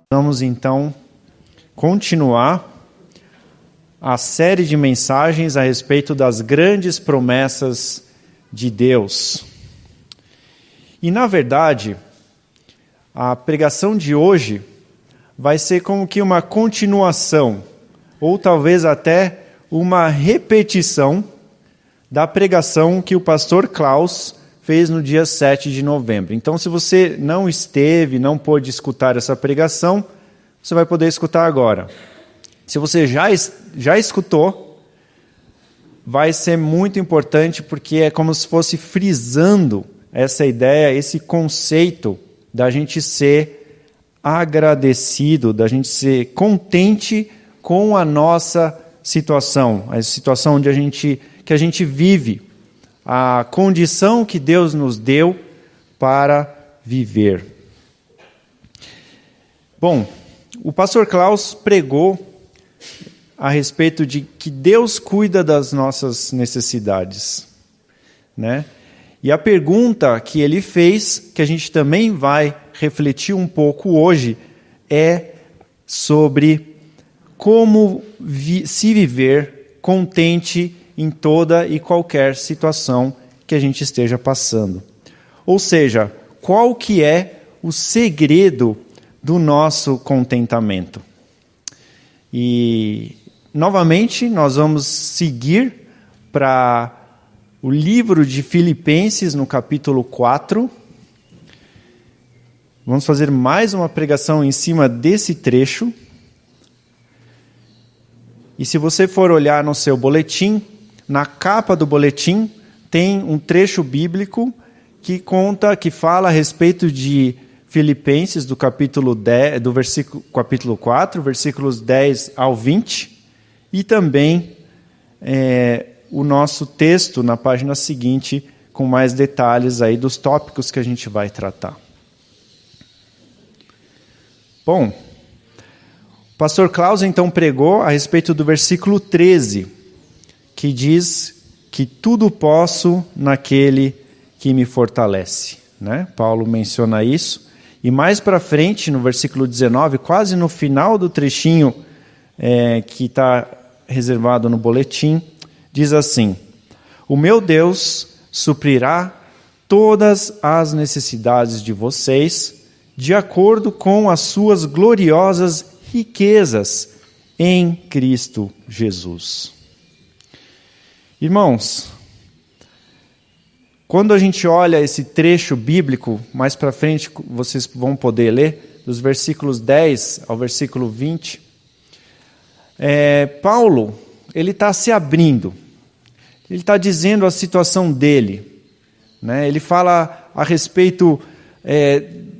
Vamos então continuar a série de mensagens a respeito das grandes promessas de Deus. E na verdade, a pregação de hoje vai ser como que uma continuação, ou talvez até uma repetição da pregação que o pastor Klaus fez no dia 7 de novembro. Então, se você não esteve, não pôde escutar essa pregação, você vai poder escutar agora. Se você já escutou, vai ser muito importante, porque é como se fosse frisando essa ideia, esse conceito da gente ser agradecido, da gente ser contente com a nossa situação, a situação onde que a gente vive, a condição que Deus nos deu para viver. Bom, o pastor Klaus pregou a respeito de que Deus cuida das nossas necessidades, né? E a pergunta que ele fez, que a gente também vai refletir um pouco hoje, é sobre como se viver contente em toda e qualquer situação que a gente esteja passando. Ou seja, qual que é o segredo do nosso contentamento? E, novamente, nós vamos seguir para o livro de Filipenses, no capítulo 4. Vamos fazer mais uma pregação em cima desse trecho. E se você for olhar no seu boletim, na capa do boletim tem um trecho bíblico que fala a respeito de Filipenses, do capítulo 4, versículos 10 ao 20, e também o nosso texto na página seguinte, com mais detalhes aí dos tópicos que a gente vai tratar. Bom, o pastor Klaus então pregou a respeito do versículo 13, que diz que tudo posso naquele que me fortalece, né? Paulo menciona isso. E mais para frente, no versículo 19, quase no final do trechinho que está reservado no boletim, diz assim: o meu Deus suprirá todas as necessidades de vocês, de acordo com as suas gloriosas riquezas em Cristo Jesus. Irmãos, quando a gente olha esse trecho bíblico, mais para frente vocês vão poder ler, dos versículos 10 ao versículo 20, Paulo, ele está se abrindo, ele está dizendo a situação dele, né? Ele fala a respeito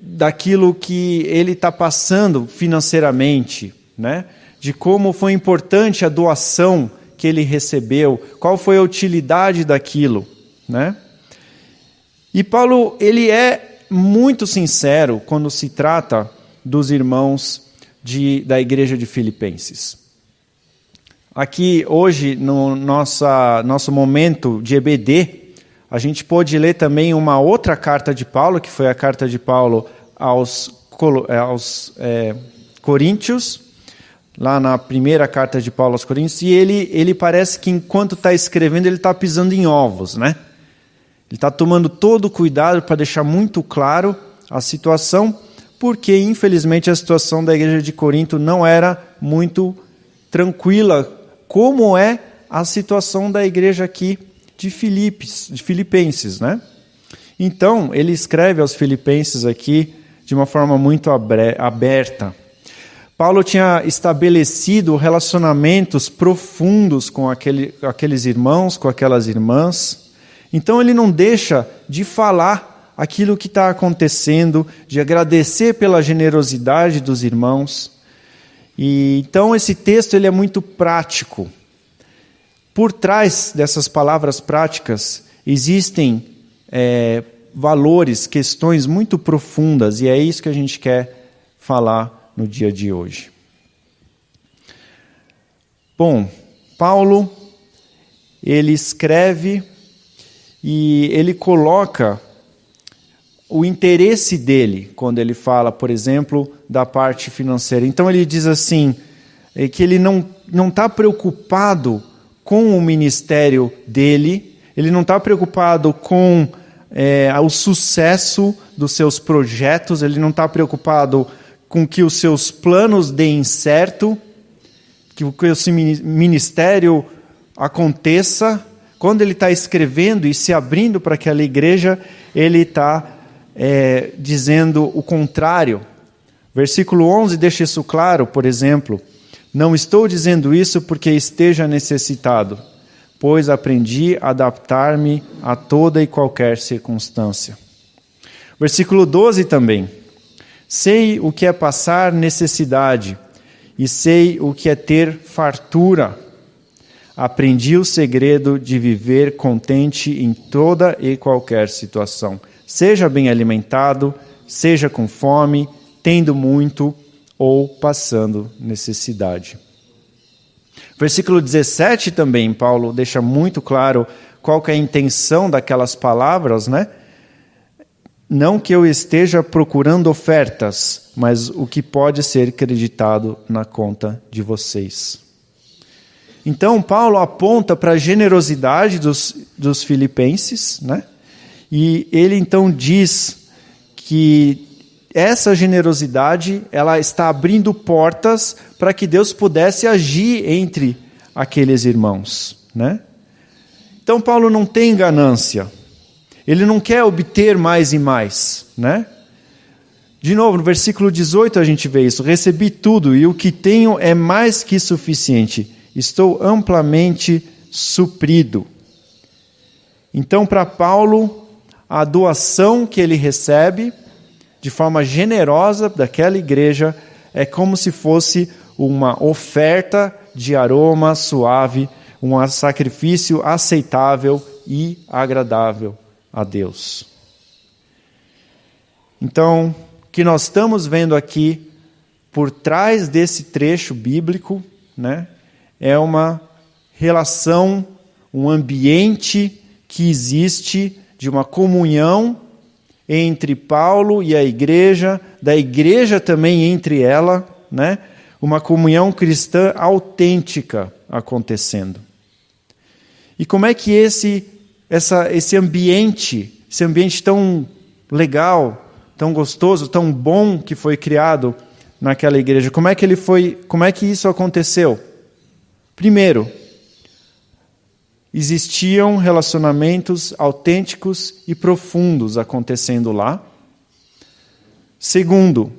daquilo que ele está passando financeiramente, né? De como foi importante a doação que ele recebeu, qual foi a utilidade daquilo, né? E Paulo, ele é muito sincero quando se trata dos irmãos da igreja de Filipenses. Aqui, hoje, no nosso momento de EBD, a gente pôde ler também uma outra carta de Paulo, que foi a carta de Paulo aos Coríntios, lá na primeira carta de Paulo aos Coríntios, e ele parece que enquanto está escrevendo, ele está pisando em ovos, né? Ele está tomando todo o cuidado para deixar muito claro a situação, porque, infelizmente, a situação da igreja de Corinto não era muito tranquila, como é a situação da igreja aqui de Filipenses, né? Então, ele escreve aos Filipenses aqui de uma forma muito aberta. Paulo tinha estabelecido relacionamentos profundos com aqueles irmãos, com aquelas irmãs. Então ele não deixa de falar aquilo que está acontecendo, de agradecer pela generosidade dos irmãos. E então esse texto ele é muito prático. Por trás dessas palavras práticas existem valores, questões muito profundas, e é isso que a gente quer falar no dia de hoje. Bom, Paulo, ele escreve e ele coloca o interesse dele, quando ele fala, por exemplo, da parte financeira. Então ele diz assim, que ele não está preocupado com o ministério dele, ele não está preocupado com o sucesso dos seus projetos, ele não está preocupado com que os seus planos deem certo, que esse ministério aconteça. Quando ele está escrevendo e se abrindo para aquela igreja, ele está dizendo o contrário. Versículo 11 deixa isso claro, por exemplo. Não estou dizendo isso porque esteja necessitado, pois aprendi a adaptar-me a toda e qualquer circunstância. Versículo 12 também. Sei o que é passar necessidade e sei o que é ter fartura. Aprendi o segredo de viver contente em toda e qualquer situação. Seja bem alimentado, seja com fome, tendo muito ou passando necessidade. Versículo 17 também, Paulo deixa muito claro qual que é a intenção daquelas palavras, né? Não que eu esteja procurando ofertas, mas o que pode ser creditado na conta de vocês. Então, Paulo aponta para a generosidade dos filipenses, né? E ele então diz que essa generosidade ela está abrindo portas para que Deus pudesse agir entre aqueles irmãos, né? Então, Paulo não tem ganância. Ele não quer obter mais e mais, né? De novo, no versículo 18 a gente vê isso. Recebi tudo e o que tenho é mais que suficiente. Estou amplamente suprido. Então, para Paulo, a doação que ele recebe, de forma generosa daquela igreja, é como se fosse uma oferta de aroma suave, um sacrifício aceitável e agradável a Deus. Então, o que nós estamos vendo aqui, por trás desse trecho bíblico, né, é uma relação, um ambiente que existe de uma comunhão entre Paulo e a igreja, da igreja também entre ela, né, uma comunhão cristã autêntica acontecendo. E como é que esse ambiente tão legal, tão gostoso, tão bom que foi criado naquela igreja, como é que isso aconteceu? Primeiro, existiam relacionamentos autênticos e profundos acontecendo lá. Segundo,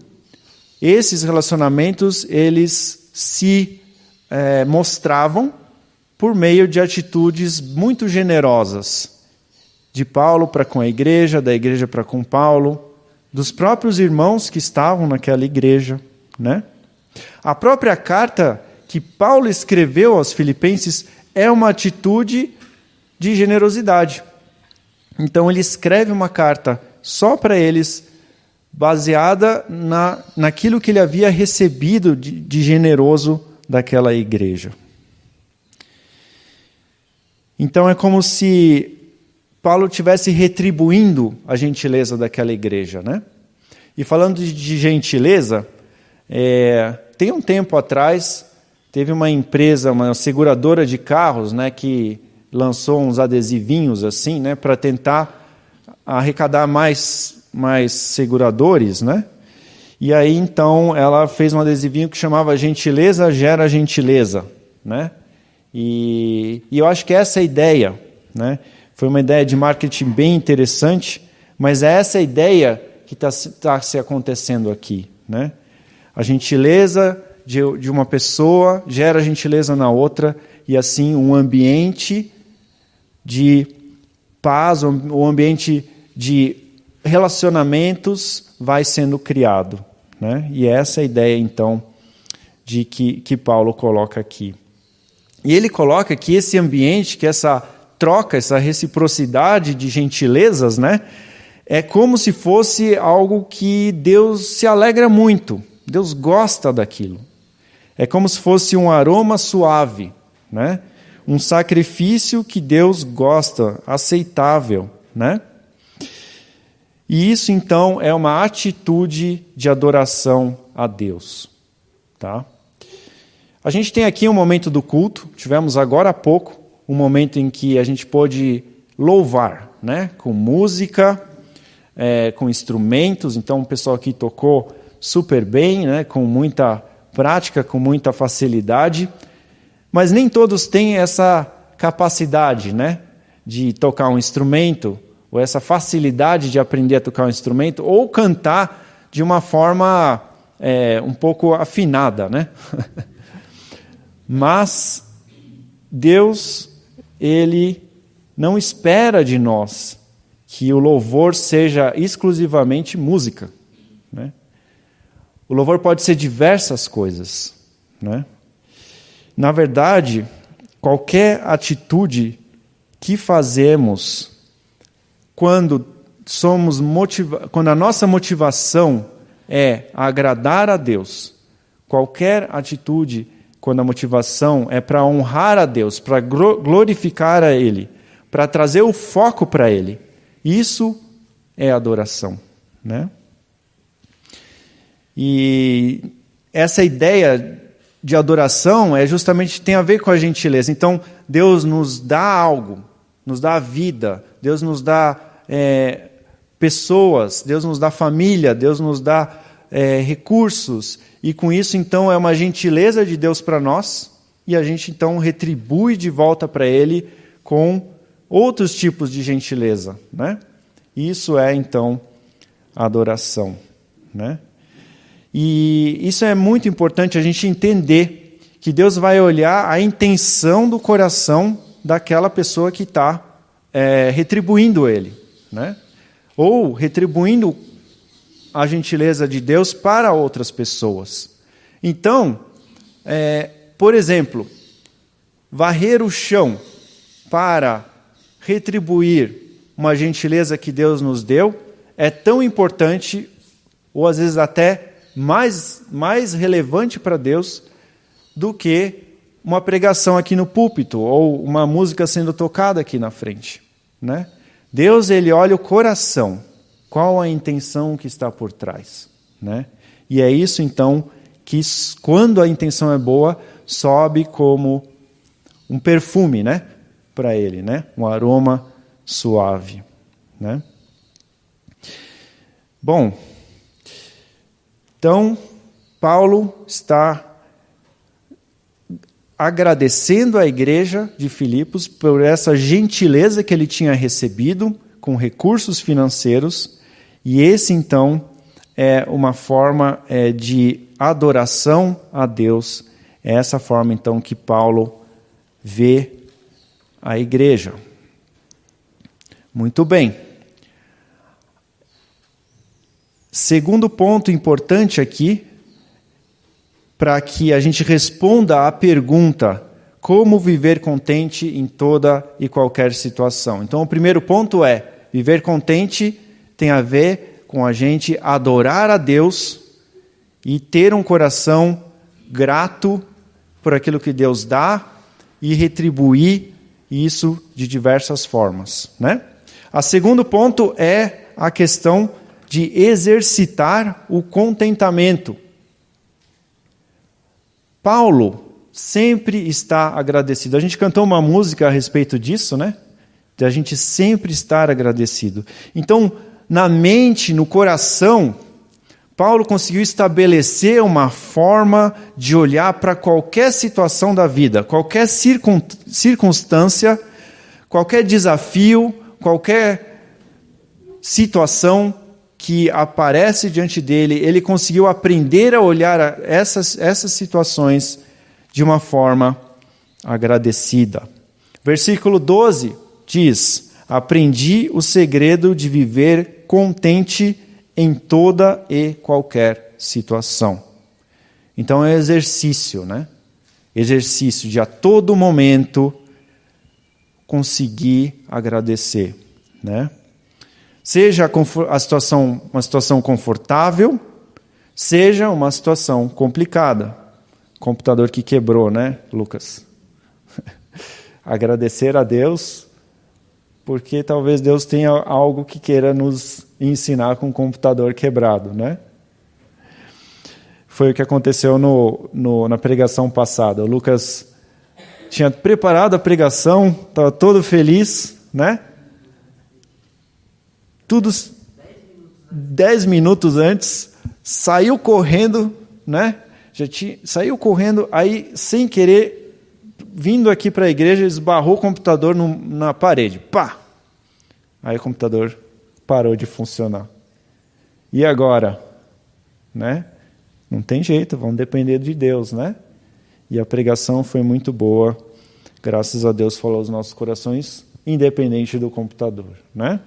esses relacionamentos eles se mostravam por meio de atitudes muito generosas, de Paulo para com a igreja, da igreja para com Paulo, dos próprios irmãos que estavam naquela igreja, né? A própria carta que Paulo escreveu aos Filipenses é uma atitude de generosidade. Então ele escreve uma carta só para eles, baseada naquilo que ele havia recebido de generoso daquela igreja. Então é como se Paulo estivesse retribuindo a gentileza daquela igreja, né? E falando de gentileza, tem um tempo atrás, teve uma empresa, uma seguradora de carros, né, que lançou uns adesivinhos assim, né, para tentar arrecadar mais seguradores, né? E aí então ela fez um adesivinho que chamava Gentileza Gera Gentileza, né? E eu acho que essa é a ideia, né? Foi uma ideia de marketing bem interessante, mas é essa a ideia que está se acontecendo aqui, né? A gentileza de uma pessoa gera gentileza na outra, e assim um ambiente de paz, um ambiente de relacionamentos vai sendo criado, né? E essa é a ideia, então, de que Paulo coloca aqui. E ele coloca que esse ambiente, que essa troca, essa reciprocidade de gentilezas, né, é como se fosse algo que Deus se alegra muito, Deus gosta daquilo. É como se fosse um aroma suave, né? Um sacrifício que Deus gosta, aceitável, né? E isso, então, é uma atitude de adoração a Deus. Tá? A gente tem aqui um momento do culto, tivemos agora há pouco, um momento em que a gente pôde louvar, né? Com música, com instrumentos. Então, o pessoal aqui tocou super bem, né? Com muita prática, com muita facilidade. Mas nem todos têm essa capacidade, né? De tocar um instrumento, ou essa facilidade de aprender a tocar um instrumento, ou cantar de uma forma um pouco afinada, né? Mas Deus, Ele não espera de nós que o louvor seja exclusivamente música, né? O louvor pode ser diversas coisas, né? Na verdade, qualquer atitude que fazemos quando a nossa motivação é agradar a Deus, qualquer atitude quando a motivação é para honrar a Deus, para glorificar a Ele, para trazer o foco para Ele, isso é adoração, né? E essa ideia de adoração justamente tem a ver com a gentileza. Então, Deus nos dá algo, nos dá vida, Deus nos dá pessoas, Deus nos dá família, Deus nos dá recursos, e com isso, então, é uma gentileza de Deus para nós, e a gente, então, retribui de volta para Ele com outros tipos de gentileza, né? Isso é, então, adoração, né? E isso é muito importante a gente entender que Deus vai olhar a intenção do coração daquela pessoa que está retribuindo Ele, né? Ou retribuindo a gentileza de Deus para outras pessoas. Então, por exemplo, varrer o chão para retribuir uma gentileza que Deus nos deu é tão importante, ou às vezes até mais relevante para Deus do que uma pregação aqui no púlpito ou uma música sendo tocada aqui na frente, né? Deus, Ele olha o coração, qual a intenção que está por trás, né? E é isso, então, que quando a intenção é boa, sobe como um perfume, né? Para Ele, né? Um aroma suave, né? Bom, então, Paulo está agradecendo à igreja de Filipos por essa gentileza que ele tinha recebido com recursos financeiros, e esse, então, é uma forma de adoração a Deus. É essa forma, então, que Paulo vê a igreja. Muito bem. Segundo ponto importante aqui, para que a gente responda à pergunta como viver contente em toda e qualquer situação. Então, o primeiro ponto é, viver contente tem a ver com a gente adorar a Deus e ter um coração grato por aquilo que Deus dá e retribuir isso de diversas formas, né? O segundo ponto é a questão de exercitar o contentamento. Paulo sempre está agradecido. A gente cantou uma música a respeito disso, né? De a gente sempre estar agradecido. Então, na mente, no coração, Paulo conseguiu estabelecer uma forma de olhar para qualquer situação da vida, qualquer circunstância, qualquer desafio, qualquer situação que aparece diante dele, ele conseguiu aprender a olhar essas situações de uma forma agradecida. Versículo 12 diz: aprendi o segredo de viver contente em toda e qualquer situação. Então é exercício, né? Exercício de a todo momento conseguir agradecer, né? Seja uma situação confortável, seja uma situação complicada. Computador que quebrou, né, Lucas? Agradecer a Deus, porque talvez Deus tenha algo que queira nos e ensinar com o computador quebrado, né? Foi o que aconteceu na pregação passada. O Lucas tinha preparado a pregação, estava todo feliz, né? Tudo 10 minutos antes, saiu correndo, né? Saiu correndo, aí sem querer, vindo aqui para a igreja, esbarrou o computador na parede. Pá! Aí o computador parou de funcionar. E agora? Né? Não tem jeito, vamos depender de Deus, né? E a pregação foi muito boa. Graças a Deus falou aos nossos corações, independente do computador, né?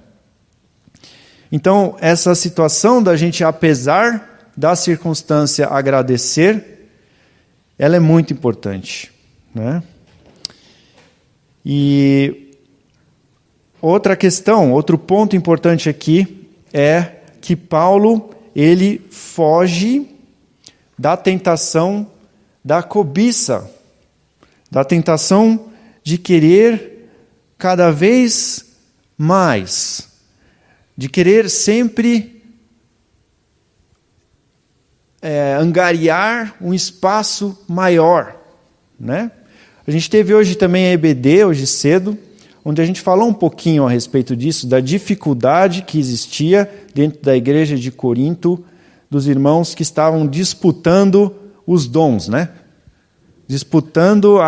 Então, essa situação da gente, apesar da circunstância, agradecer, ela é muito importante, né? E outra questão, outro ponto importante aqui é que Paulo, ele foge da tentação da cobiça, da tentação de querer cada vez mais, de querer sempre angariar um espaço maior, né? A gente teve hoje também a EBD, hoje cedo, onde a gente falou um pouquinho a respeito disso, da dificuldade que existia dentro da igreja de Corinto, dos irmãos que estavam disputando os dons, né? Disputando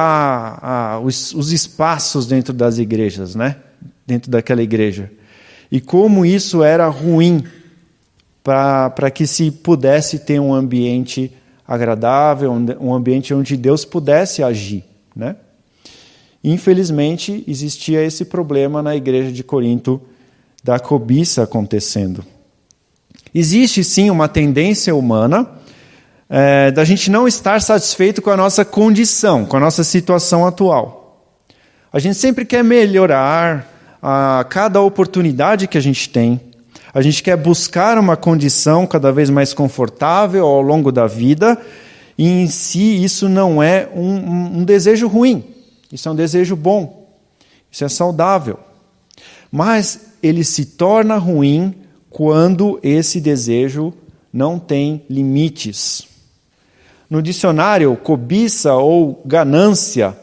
os espaços dentro das igrejas, né? Dentro daquela igreja. E como isso era ruim para que se pudesse ter um ambiente agradável, um ambiente onde Deus pudesse agir, né? Infelizmente, existia esse problema na igreja de Corinto da cobiça acontecendo. Existe sim uma tendência humana da gente não estar satisfeito com a nossa condição, com a nossa situação atual. A gente sempre quer melhorar a cada oportunidade que a gente tem. A gente quer buscar uma condição cada vez mais confortável ao longo da vida, e em si isso não é um desejo ruim, isso é um desejo bom, isso é saudável. Mas ele se torna ruim quando esse desejo não tem limites. No dicionário, cobiça ou ganância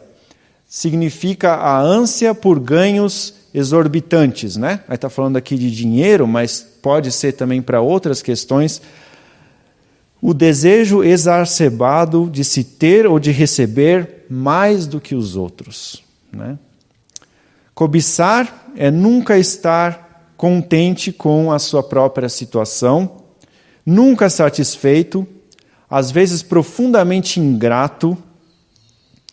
significa a ânsia por ganhos exorbitantes, né? Aí está falando aqui de dinheiro, mas pode ser também para outras questões. O desejo exacerbado de se ter ou de receber mais do que os outros, né? Cobiçar é nunca estar contente com a sua própria situação, nunca satisfeito, às vezes profundamente ingrato.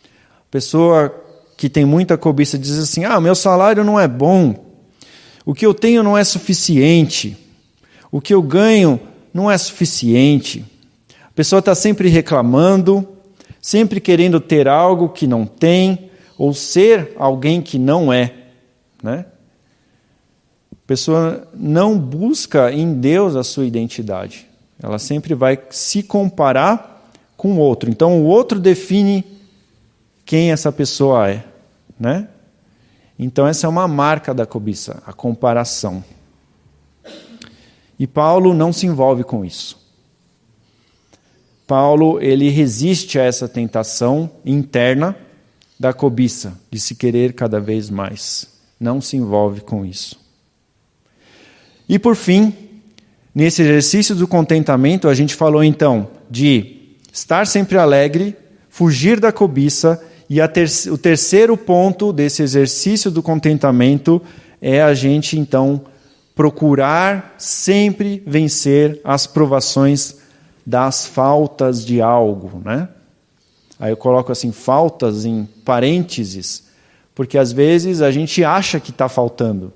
A pessoa que tem muita cobiça diz assim: meu salário não é bom, o que eu tenho não é suficiente, o que eu ganho não é suficiente. A pessoa está sempre reclamando, sempre querendo ter algo que não tem, ou ser alguém que não é, né? A pessoa não busca em Deus a sua identidade. Ela sempre vai se comparar com o outro. Então, o outro define quem essa pessoa é, né? Então, essa é uma marca da cobiça, a comparação. E Paulo não se envolve com isso. Paulo, ele resiste a essa tentação interna da cobiça, de se querer cada vez mais. Não se envolve com isso. E por fim, nesse exercício do contentamento, a gente falou então de estar sempre alegre, fugir da cobiça, e o terceiro ponto desse exercício do contentamento é a gente então procurar sempre vencer as provações das faltas de algo, né? Aí eu coloco assim, faltas em parênteses, porque às vezes a gente acha que está faltando,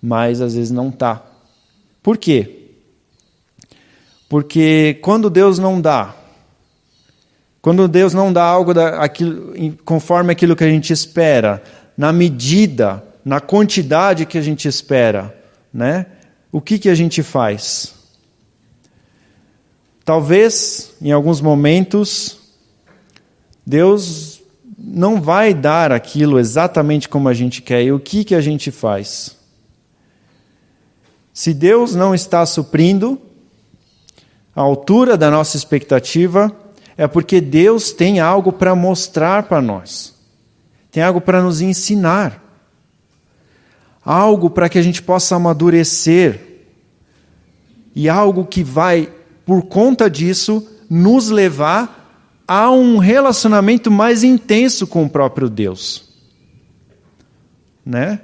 mas às vezes não está. Por quê? Porque quando Deus não dá algo conforme aquilo que a gente espera, na medida, na quantidade que a gente espera, né? O que a gente faz? Talvez, em alguns momentos, Deus não vai dar aquilo exatamente como a gente quer. E o que a gente faz? Se Deus não está suprindo à altura da nossa expectativa, é porque Deus tem algo para mostrar para nós. Tem algo para nos ensinar. Algo para que a gente possa amadurecer. E algo que vai, por conta disso, nos levar a um relacionamento mais intenso com o próprio Deus. Né?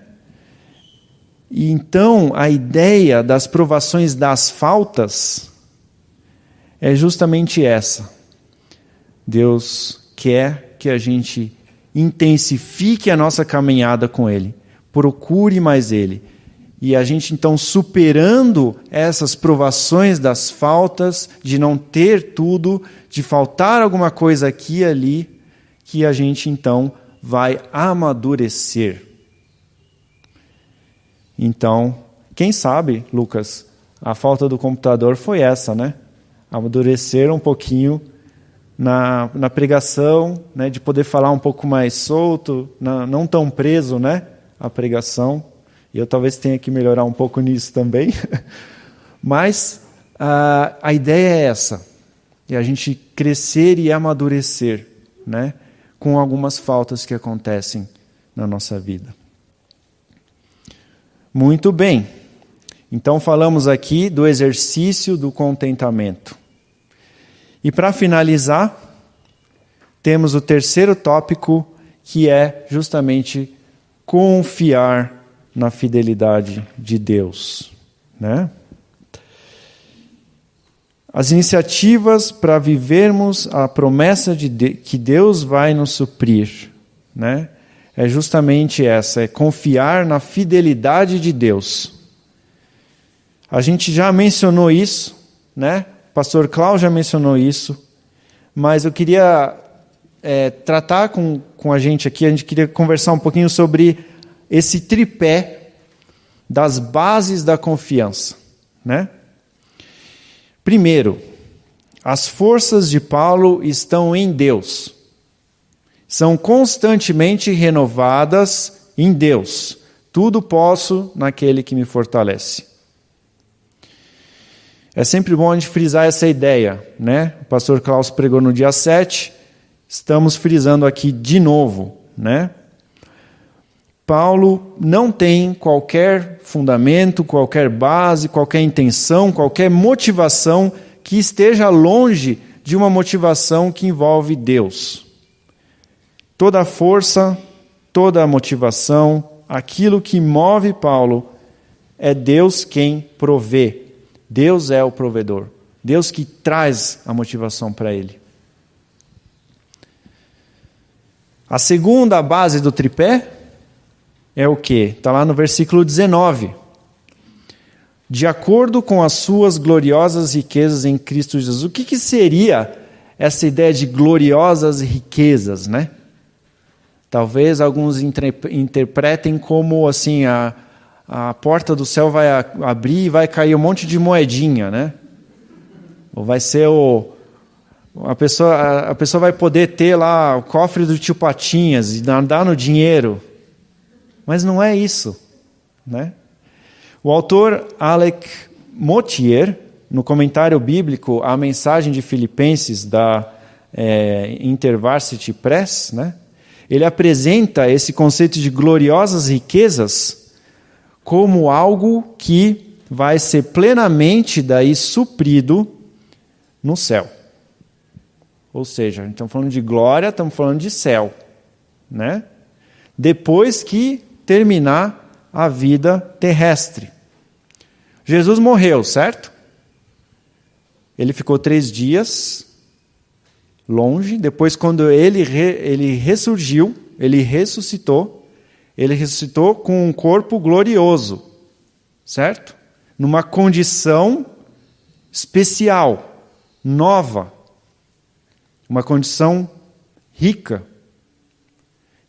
E então, a ideia das provações das faltas é justamente essa. Deus quer que a gente intensifique a nossa caminhada com Ele, procure mais Ele. E a gente, então, superando essas provações das faltas, de não ter tudo, de faltar alguma coisa aqui e ali, que a gente, então, vai amadurecer. Então, quem sabe, Lucas, a falta do computador foi essa, né? Amadurecer um pouquinho na pregação, né? De poder falar um pouco mais solto, não tão preso, né? A pregação. E eu talvez tenha que melhorar um pouco nisso também. Mas a ideia é essa. É a gente crescer e amadurecer, né? Com algumas faltas que acontecem na nossa vida. Muito bem. Então falamos aqui do exercício do contentamento. E para finalizar, temos o terceiro tópico, que é justamente confiar na fidelidade de Deus, né? As iniciativas para vivermos a promessa que Deus vai nos suprir, né? É justamente essa, é confiar na fidelidade de Deus. A gente já mencionou isso, né? O pastor Cláudio já mencionou isso, mas eu queria tratar com a gente aqui, a gente queria conversar um pouquinho sobre esse tripé das bases da confiança, né? Primeiro, as forças de Paulo estão em Deus. São constantemente renovadas em Deus. Tudo posso naquele que me fortalece. É sempre bom a gente frisar essa ideia, né? O pastor Klaus pregou no dia 7, estamos frisando aqui de novo, né? Paulo não tem qualquer fundamento, qualquer base, qualquer intenção, qualquer motivação que esteja longe de uma motivação que envolve Deus. Toda a força, toda a motivação, aquilo que move Paulo, é Deus quem provê. Deus é o provedor. Deus que traz a motivação para ele. A segunda base do tripé é o quê? Está lá no versículo 19. De acordo com as suas gloriosas riquezas em Cristo Jesus. O que seria essa ideia de gloriosas riquezas, né? Talvez alguns interpretem como assim, a porta do céu vai abrir e vai cair um monte de moedinha, né? Ou vai ser a pessoa vai poder ter lá o cofre do tio Patinhas e andar no dinheiro. Mas não é isso, né? O autor Alec Motyer, no comentário bíblico à mensagem de Filipenses da InterVarsity Press, né? Ele apresenta esse conceito de gloriosas riquezas como algo que vai ser plenamente daí suprido no céu. Ou seja, estamos falando de glória, estamos falando de céu, né? Depois que terminar a vida terrestre. Jesus morreu, certo? Ele ficou 3 dias longe, depois quando ele ressurgiu, ele ressuscitou com um corpo glorioso, certo? Numa condição especial, nova, uma condição rica.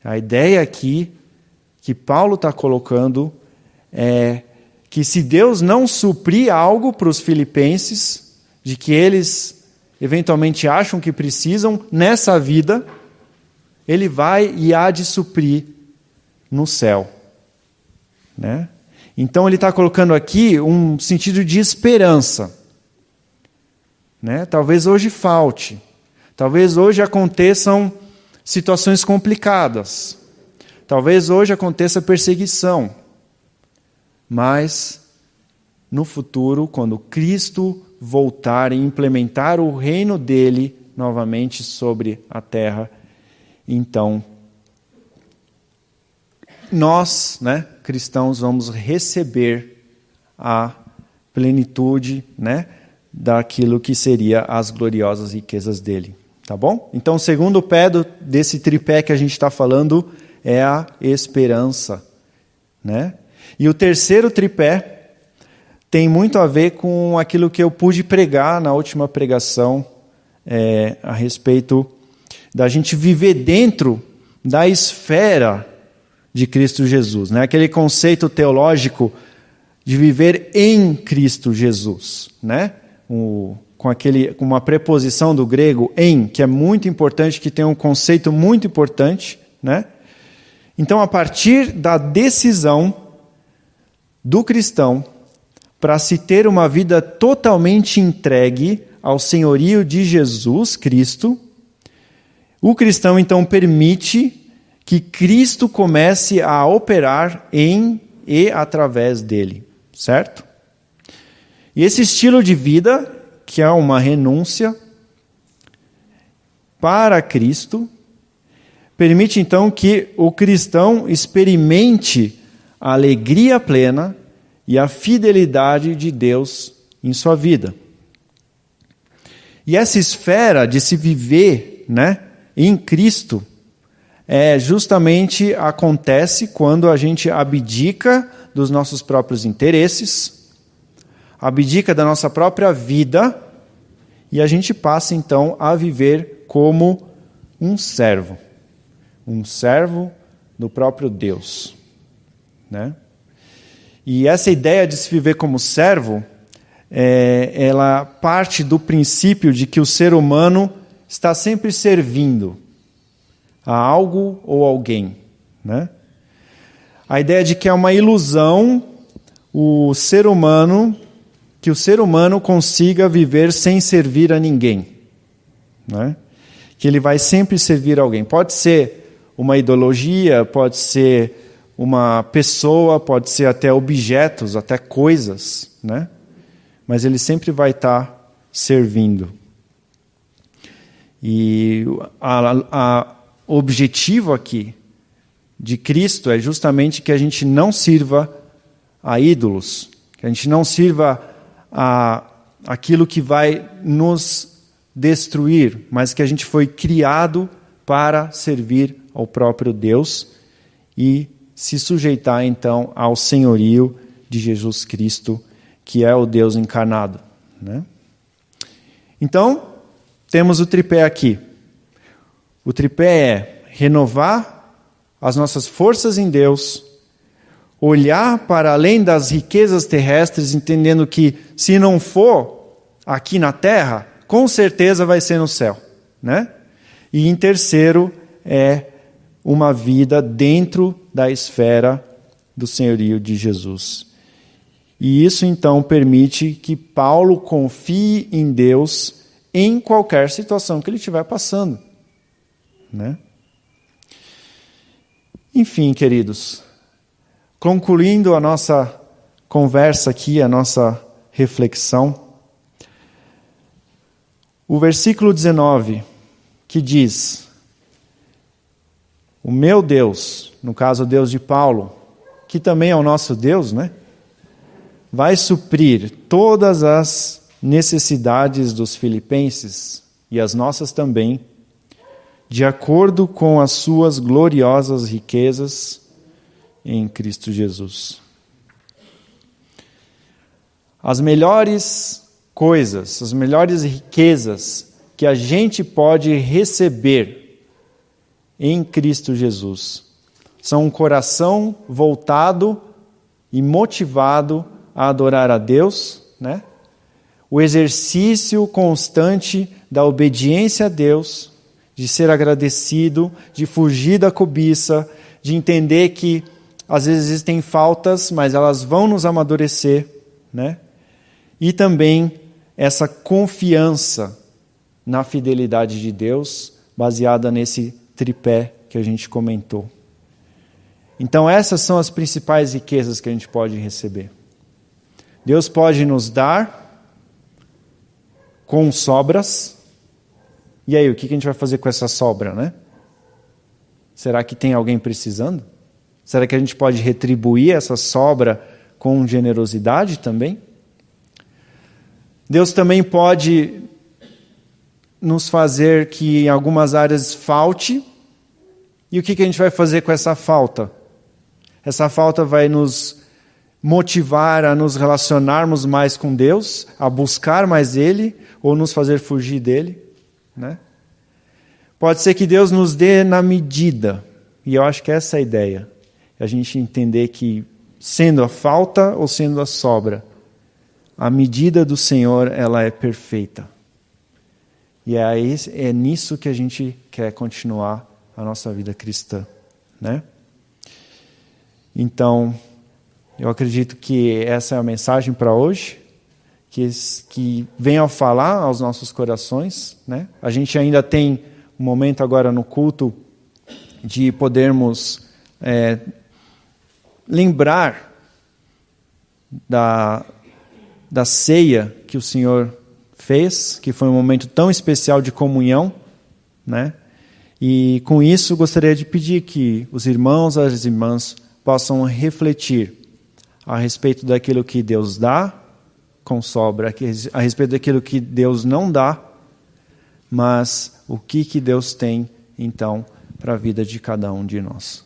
A ideia aqui que Paulo está colocando é que se Deus não suprir algo para os filipenses, de que eles eventualmente acham que precisam nessa vida, Ele vai e há de suprir no céu, né? Então ele está colocando aqui um sentido de esperança. Né? Talvez hoje falte. Talvez hoje aconteçam situações complicadas. Talvez hoje aconteça perseguição. Mas no futuro, quando Cristo voltar e implementar o reino dele novamente sobre a terra, então nós, né, cristãos, vamos receber a plenitude, né, daquilo que seria as gloriosas riquezas dele. Tá bom? Então, o segundo pé desse tripé que a gente está falando é a esperança. Né? E o terceiro tripé tem muito a ver com aquilo que eu pude pregar na última pregação a respeito da gente viver dentro da esfera de Cristo Jesus. Né? Aquele conceito teológico de viver em Cristo Jesus. Né? Com uma preposição do grego em, que é muito importante, que tem um conceito muito importante. Né? Então, a partir da decisão do cristão para se ter uma vida totalmente entregue ao senhorio de Jesus Cristo, o cristão então permite que Cristo comece a operar em e através dele, certo? E esse estilo de vida, que é uma renúncia para Cristo, permite então que o cristão experimente a alegria plena e a fidelidade de Deus em sua vida. E essa esfera de se viver, né, em Cristo justamente acontece quando a gente abdica dos nossos próprios interesses, abdica da nossa própria vida e a gente passa então a viver como um servo do próprio Deus. Né? E essa ideia de se viver como servo, ela parte do princípio de que o ser humano está sempre servindo a algo ou alguém. Né? A ideia de que é uma ilusão que o ser humano consiga viver sem servir a ninguém. Né? Que ele vai sempre servir a alguém. Pode ser uma ideologia, pode ser uma pessoa, pode ser até objetos, até coisas, né? Mas ele sempre vai estar servindo. E o objetivo aqui de Cristo é justamente que a gente não sirva a ídolos, que a gente não sirva aquilo que vai nos destruir, mas que a gente foi criado para servir ao próprio Deus e se sujeitar, então, ao senhorio de Jesus Cristo, que é o Deus encarnado. Né? Então, temos o tripé aqui. O tripé é renovar as nossas forças em Deus, olhar para além das riquezas terrestres, entendendo que, se não for aqui na terra, com certeza vai ser no céu. Né? E, em terceiro, é uma vida dentro da esfera do senhorio de Jesus. E isso, então, permite que Paulo confie em Deus em qualquer situação que ele estiver passando. Né? Enfim, queridos, concluindo a nossa conversa aqui, a nossa reflexão, o versículo 19, que diz: o meu Deus, no caso o Deus de Paulo, que também é o nosso Deus, né? Vai suprir todas as necessidades dos filipenses e as nossas também, de acordo com as suas gloriosas riquezas em Cristo Jesus. As melhores coisas, as melhores riquezas que a gente pode receber em Cristo Jesus são um coração voltado e motivado a adorar a Deus, né? O exercício constante da obediência a Deus, de ser agradecido, de fugir da cobiça, de entender que às vezes existem faltas, mas elas vão nos amadurecer, né? E também essa confiança na fidelidade de Deus, baseada nesse tripé que a gente comentou. Então essas são as principais riquezas que a gente pode receber. Deus pode nos dar com sobras. E aí, o que a gente vai fazer com essa sobra, né? Será que tem alguém precisando? Será que a gente pode retribuir essa sobra com generosidade também? Deus também pode nos fazer que em algumas áreas falte. E o que a gente vai fazer com essa falta? Essa falta vai nos motivar a nos relacionarmos mais com Deus, a buscar mais Ele, ou nos fazer fugir dele, né? Pode ser que Deus nos dê na medida, e eu acho que essa é a ideia. A gente entender que, sendo a falta ou sendo a sobra, a medida do Senhor, ela é perfeita. E é nisso que a gente quer continuar a nossa vida cristã, né? Então, eu acredito que essa é a mensagem para hoje, que venha falar aos nossos corações, né? A gente ainda tem um momento agora no culto de podermos lembrar da ceia que o Senhor fez, que foi um momento tão especial de comunhão, né? E com isso gostaria de pedir que os irmãos e as irmãs possam refletir a respeito daquilo que Deus dá com sobra, a respeito daquilo que Deus não dá, mas o que Deus tem, então, para a vida de cada um de nós.